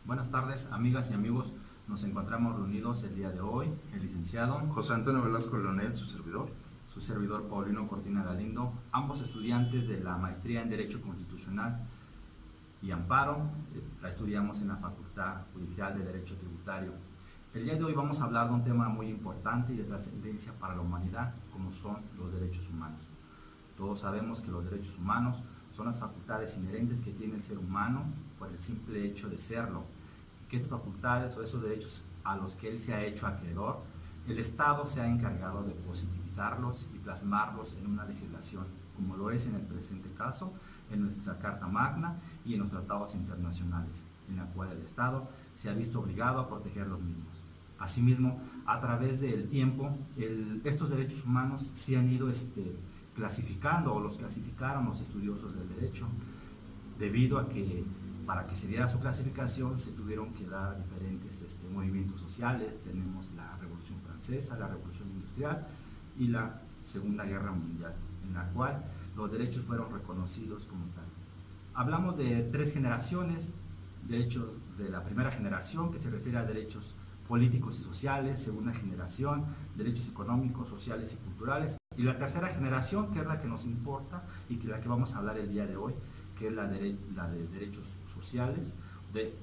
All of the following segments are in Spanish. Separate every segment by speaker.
Speaker 1: Buenas tardes, amigas y amigos. Nos encontramos reunidos el día de hoy, el licenciado
Speaker 2: José Antonio Velasco Leonel,
Speaker 1: su servidor Paulino Cortina Galindo, ambos estudiantes de la maestría en Derecho Constitucional y Amparo. La estudiamos en la Facultad Judicial de Derecho Tributario. El día de hoy vamos a hablar de un tema muy importante y de trascendencia para la humanidad, como son los derechos humanos. Todos sabemos que los derechos humanos son las facultades inherentes que tiene el ser humano por el simple hecho de serlo, y que estas facultades o esos derechos a los que él se ha hecho acreedor, el Estado se ha encargado de positivizarlos y plasmarlos en una legislación, como lo es en el presente caso, en nuestra Carta Magna y en los tratados internacionales, en la cual el Estado se ha visto obligado a proteger los mismos. Asimismo, a través del tiempo, estos derechos humanos se han ido clasificando, o los clasificaron los estudiosos del derecho, debido a que para que se diera su clasificación se tuvieron que dar diferentes movimientos sociales. Tenemos la Revolución Francesa, la Revolución Industrial y la Segunda Guerra Mundial, en la cual los derechos fueron reconocidos como tal. Hablamos de tres generaciones: derechos de la primera generación, que se refiere a derechos políticos y sociales; segunda generación, derechos económicos, sociales y culturales; y la tercera generación, que es la que nos importa y que es la que vamos a hablar el día de hoy, que es la de derechos sociales,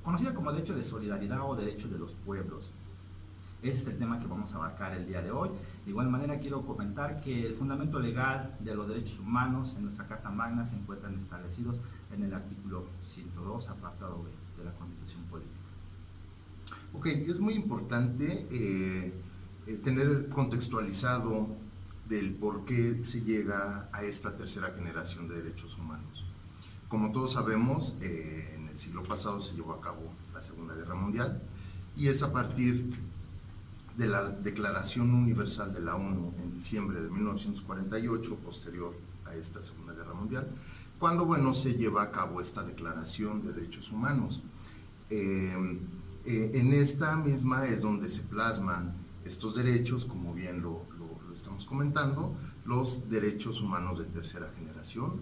Speaker 1: conocida como derecho de solidaridad o derecho de los pueblos. Ese es el tema que vamos a abarcar el día de hoy. De igual manera, quiero comentar que el fundamento legal de los derechos humanos en nuestra Carta Magna se encuentran establecidos en el artículo 102, apartado B, de la Constitución Política.
Speaker 2: Ok, es muy importante tener contextualizado del por qué se llega a esta tercera generación de derechos humanos. Como todos sabemos, en el siglo pasado se llevó a cabo la Segunda Guerra Mundial, y es a partir de la Declaración Universal de la ONU en diciembre de 1948, posterior a esta Segunda Guerra Mundial, cuando se lleva a cabo esta Declaración de Derechos Humanos. En esta misma es donde se plasman estos derechos, como bien lo estamos comentando, los derechos humanos de tercera generación,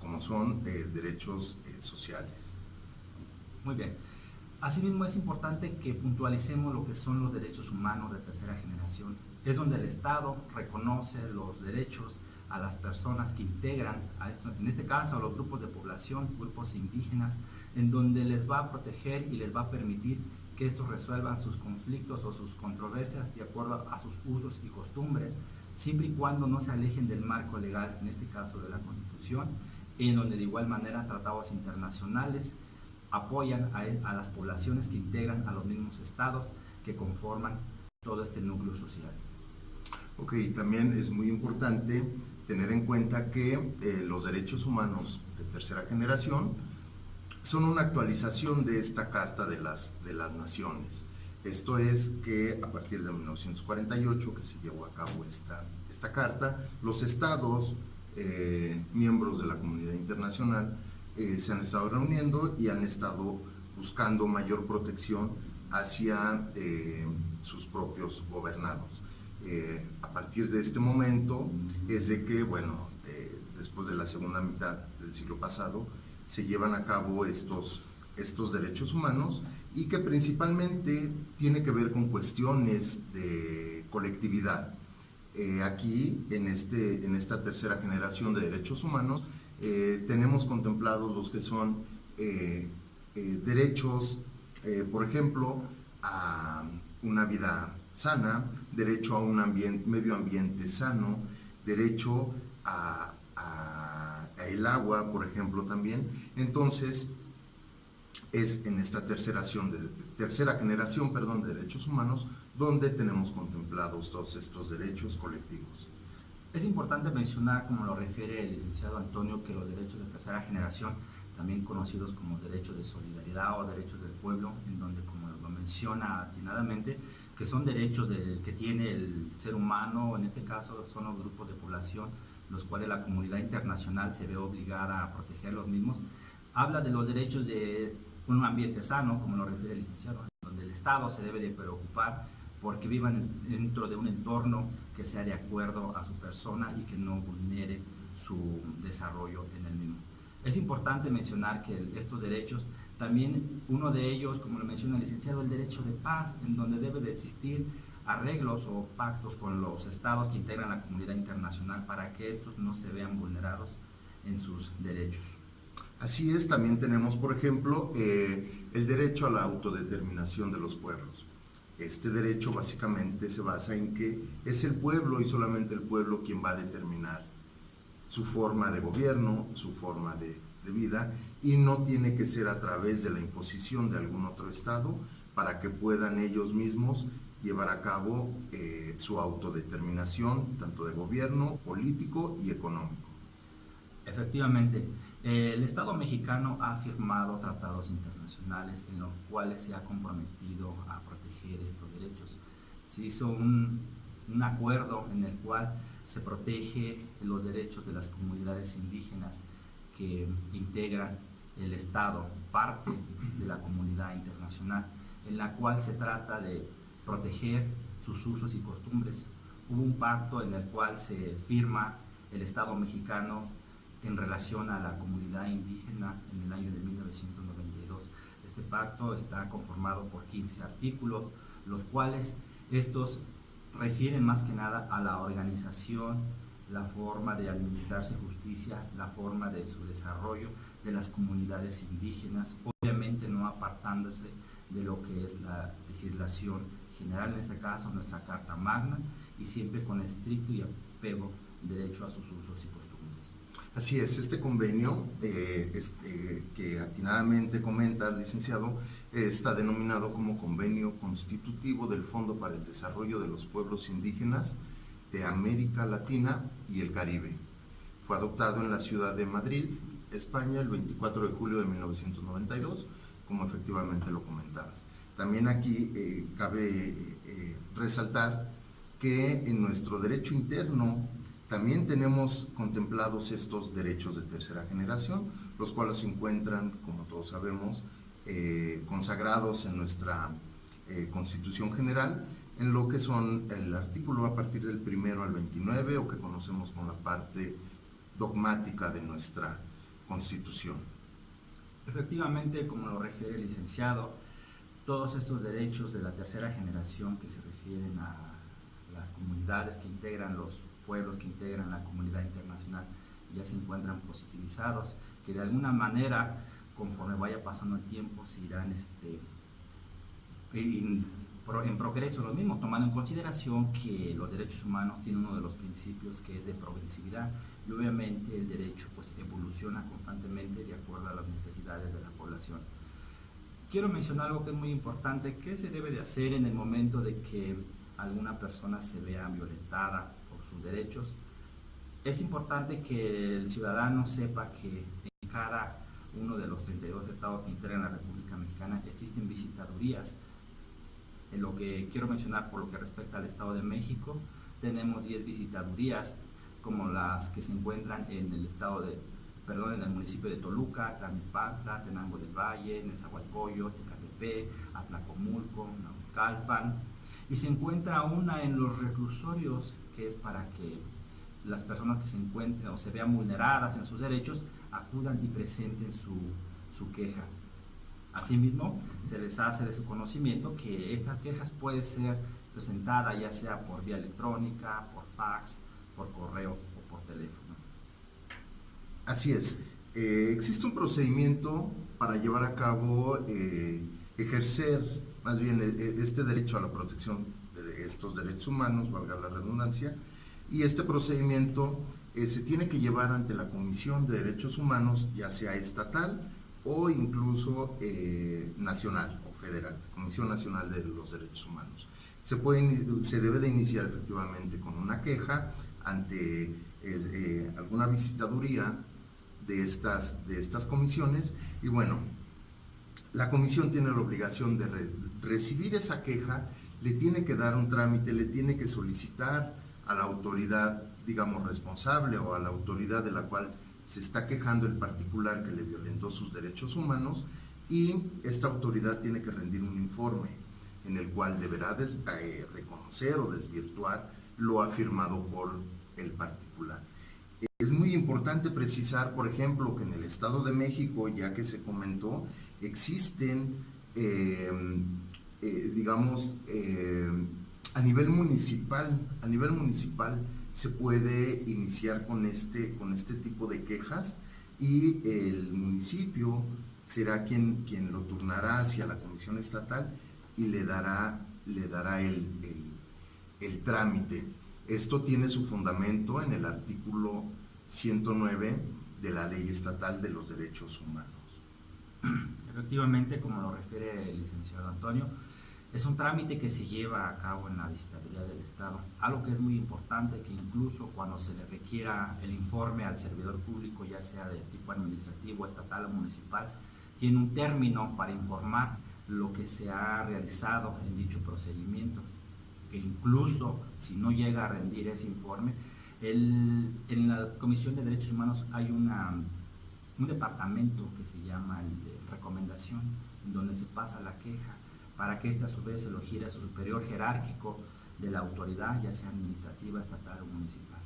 Speaker 2: como son derechos sociales.
Speaker 1: Muy bien. Asimismo, es importante que puntualicemos lo que son los derechos humanos de tercera generación. Es donde el Estado reconoce los derechos a las personas que integran, en este caso, a los grupos de población, grupos indígenas, en donde les va a proteger y les va a permitir que estos resuelvan sus conflictos o sus controversias de acuerdo a sus usos y costumbres, siempre y cuando no se alejen del marco legal, en este caso de la Constitución, en donde de igual manera tratados internacionales apoyan a las poblaciones que integran a los mismos estados que conforman todo este núcleo social.
Speaker 2: Ok, también es muy importante tener en cuenta que los derechos humanos de tercera generación son una actualización de esta Carta de las Naciones. Esto es que a partir de 1948, que se llevó a cabo esta carta, los estados miembros de la comunidad internacional se han estado reuniendo y han estado buscando mayor protección hacia sus propios gobernados. A partir de este momento es de que, después de la segunda mitad del siglo pasado, se llevan a cabo estos derechos humanos, y que principalmente tiene que ver con cuestiones de colectividad. Aquí, en esta tercera generación de derechos humanos, tenemos contemplados los que son derechos, por ejemplo, a una vida sana, derecho a un medio ambiente sano, derecho a el agua, por ejemplo, también. Entonces, es en esta tercera generación de derechos humanos donde tenemos contemplados todos estos derechos colectivos.
Speaker 1: Es importante mencionar, como lo refiere el licenciado Antonio, que los derechos de tercera generación, también conocidos como derechos de solidaridad o derechos del pueblo, en donde, como lo menciona atinadamente, que son derechos que tiene el ser humano, en este caso son los grupos de población, los cuales la comunidad internacional se ve obligada a proteger los mismos. Habla de los derechos de un ambiente sano, como lo refiere el licenciado, donde el Estado se debe de preocupar porque vivan dentro de un entorno que sea de acuerdo a su persona y que no vulnere su desarrollo en el mismo. Es importante mencionar que estos derechos También uno de ellos, como lo menciona el licenciado, el derecho de paz, en donde debe de existir arreglos o pactos con los estados que integran la comunidad internacional para que estos no se vean vulnerados en sus derechos.
Speaker 2: Así es, también tenemos, por ejemplo, el derecho a la autodeterminación de los pueblos. Este derecho básicamente se basa en que es el pueblo y solamente el pueblo quien va a determinar su forma de gobierno, su forma de vida, y no tiene que ser a través de la imposición de algún otro estado para que puedan ellos mismos llevar a cabo su autodeterminación, tanto de gobierno, político y económico.
Speaker 1: Efectivamente, el Estado mexicano ha firmado tratados internacionales en los cuales se ha comprometido a proteger estos derechos. Se hizo un acuerdo en el cual se protege los derechos de las comunidades indígenas que integran el Estado, parte de la comunidad internacional, en la cual se trata de proteger sus usos y costumbres. Hubo un pacto en el cual se firma el Estado mexicano en relación a la comunidad indígena en el año de 1992. Este pacto está conformado por 15 artículos, los cuales estos refieren más que nada a la organización, la forma de administrarse justicia, la forma de su desarrollo de las comunidades indígenas, obviamente no apartándose de lo que es la legislación general, en este caso nuestra Carta Magna, y siempre con estricto y apego derecho a sus usos y costumbres.
Speaker 2: Así es, este convenio que atinadamente comenta el licenciado está denominado como Convenio Constitutivo del Fondo para el Desarrollo de los Pueblos Indígenas de América Latina y el Caribe. Fue adoptado en la ciudad de Madrid, España, el 24 de julio de 1992, como efectivamente lo comentabas. También aquí cabe resaltar que en nuestro derecho interno también tenemos contemplados estos derechos de tercera generación, los cuales se encuentran, como todos sabemos, consagrados en nuestra Constitución General, en lo que son el artículo a partir del 1 al 29, o que conocemos como la parte dogmática de nuestra Constitución.
Speaker 1: Efectivamente, como lo refiere el licenciado, todos estos derechos de la tercera generación que se refieren a las comunidades que integran los pueblos que integran la comunidad internacional ya se encuentran positivizados, que de alguna manera, conforme vaya pasando el tiempo, se irán en progreso. Lo mismo, tomando en consideración que los derechos humanos tienen uno de los principios que es de progresividad, y obviamente el derecho pues evoluciona constantemente de acuerdo a las necesidades de la población. Quiero mencionar algo que es muy importante: ¿qué se debe de hacer en el momento de que alguna persona se vea violentada por sus derechos? Es importante que el ciudadano sepa que en cada uno de los 32 estados que integran la República Mexicana existen visitadurías. En lo que quiero mencionar, por lo que respecta al Estado de México, tenemos 10 visitadurías, como las que se encuentran en el en el municipio de Toluca, Tlalnepantla, Tenango del Valle, Nezahualcóyotl, Ecatepec, Atlacomulco, Naucalpan, y se encuentra una en los reclusorios, que es para que las personas que se encuentren o se vean vulneradas en sus derechos acudan y presenten su queja. Asimismo, se les hace de su conocimiento que estas quejas pueden ser presentadas ya sea por vía electrónica, por fax, por correo o por teléfono.
Speaker 2: Así es. Existe un procedimiento para llevar a cabo, ejercer más bien este derecho a la protección de estos derechos humanos, valga la redundancia, y este procedimiento se tiene que llevar ante la Comisión de Derechos Humanos, ya sea estatal o incluso nacional o federal, Comisión Nacional de los Derechos Humanos. Se debe de iniciar efectivamente con una queja ante alguna visitaduría de estas comisiones, y bueno, la comisión tiene la obligación de recibir esa queja, le tiene que dar un trámite, le tiene que solicitar a la autoridad, digamos, responsable, o a la autoridad de la cual se está quejando el particular que le violentó sus derechos humanos, y esta autoridad tiene que rendir un informe en el cual deberá reconocer o desvirtuar lo afirmado por el particular. Es muy importante importante precisar, por ejemplo, que en el Estado de México, ya que se comentó, existen, digamos, a nivel municipal se puede iniciar con este tipo de quejas, y el municipio será quien lo turnará hacia la Comisión Estatal y le dará el trámite. Esto tiene su fundamento en el artículo 109 de la Ley Estatal de los Derechos Humanos.
Speaker 1: Efectivamente, como lo refiere el licenciado Antonio, es un trámite que se lleva a cabo en la Visitaduría del Estado. Algo que es muy importante, que incluso cuando se le requiera el informe al servidor público, ya sea de tipo administrativo, estatal o municipal, tiene un término para informar lo que se ha realizado en dicho procedimiento, que incluso si no llega a rendir ese informe, en la Comisión de Derechos Humanos hay un departamento que se llama el de recomendación, en donde se pasa la queja para que ésta a su vez se lo gire a su superior jerárquico de la autoridad, ya sea administrativa, estatal o municipal.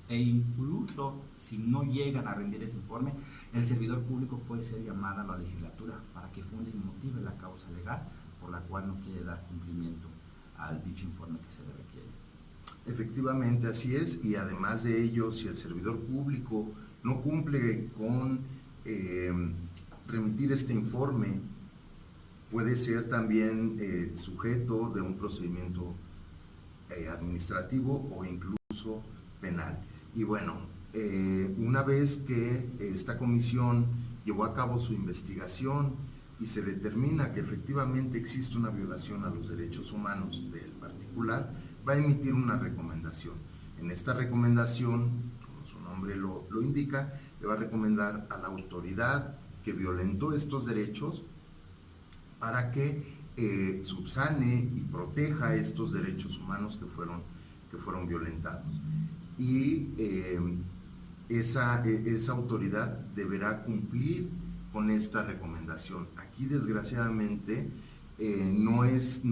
Speaker 1: E incluso si no llegan a rendir ese informe, el servidor público puede ser llamado a la legislatura para que funde y motive la causa legal por la cual no quiere dar cumplimiento al dicho informe que se le requiere.
Speaker 2: Efectivamente, así es, y además de ello, si el servidor público no cumple con remitir este informe, puede ser también sujeto de un procedimiento administrativo o incluso penal. Y bueno, una vez que esta comisión llevó a cabo su investigación y se determina que efectivamente existe una violación a los derechos humanos del particular, va a emitir una recomendación. En esta recomendación, como su nombre lo indica, le va a recomendar a la autoridad que violentó estos derechos para que subsane y proteja estos derechos humanos que fueron violentados. Y esa autoridad deberá cumplir con esta recomendación. Aquí, desgraciadamente, no es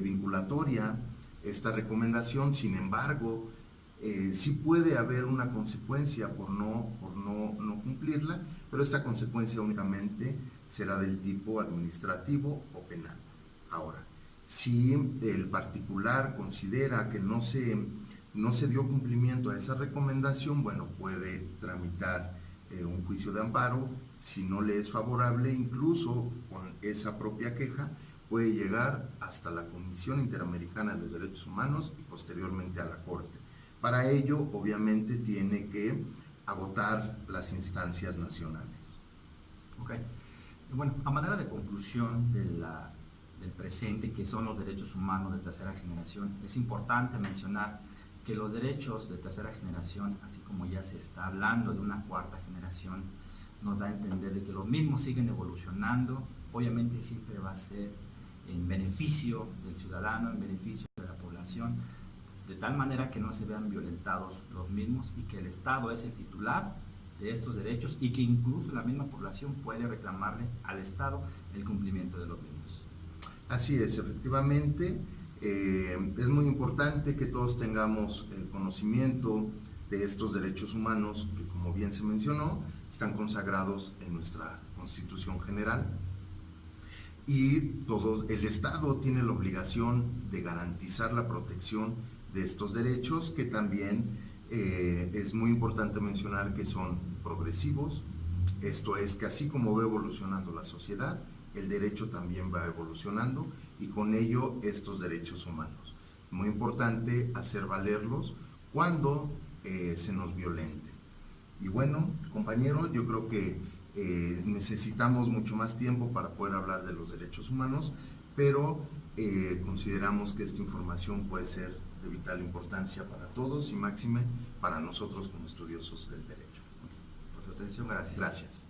Speaker 2: vinculatoria esta recomendación. Sin embargo, sí puede haber una consecuencia por no cumplirla, pero esta consecuencia únicamente será del tipo administrativo o penal. Ahora, si el particular considera que no se dio cumplimiento a esa recomendación, bueno, puede tramitar un juicio de amparo. Si no le es favorable, incluso con esa propia queja, puede llegar hasta la Comisión Interamericana de los Derechos Humanos y posteriormente a la Corte. Para ello, obviamente, tiene que agotar las instancias nacionales.
Speaker 1: Ok. Bueno, a manera de conclusión del presente, que son los derechos humanos de tercera generación, es importante mencionar que los derechos de tercera generación, así como ya se está hablando de una cuarta generación, nos da a entender de que los mismos siguen evolucionando. Obviamente siempre va a ser en beneficio del ciudadano, en beneficio de la población, de tal manera que no se vean violentados los mismos y que el Estado es el titular de estos derechos y que incluso la misma población puede reclamarle al Estado el cumplimiento de los mismos.
Speaker 2: Así es, efectivamente, es muy importante que todos tengamos el conocimiento de estos derechos humanos que, como bien se mencionó, están consagrados en nuestra Constitución General. Y el Estado tiene la obligación de garantizar la protección de estos derechos, que también es muy importante mencionar que son progresivos. Esto es que así como va evolucionando la sociedad, el derecho también va evolucionando y con ello estos derechos humanos. Muy importante hacer valerlos cuando se nos violente. Y bueno, compañeros, yo creo que necesitamos mucho más tiempo para poder hablar de los derechos humanos, pero consideramos que esta información puede ser de vital importancia para todos y máxime para nosotros como estudiosos del derecho.
Speaker 1: Por su atención, gracias.
Speaker 2: Gracias.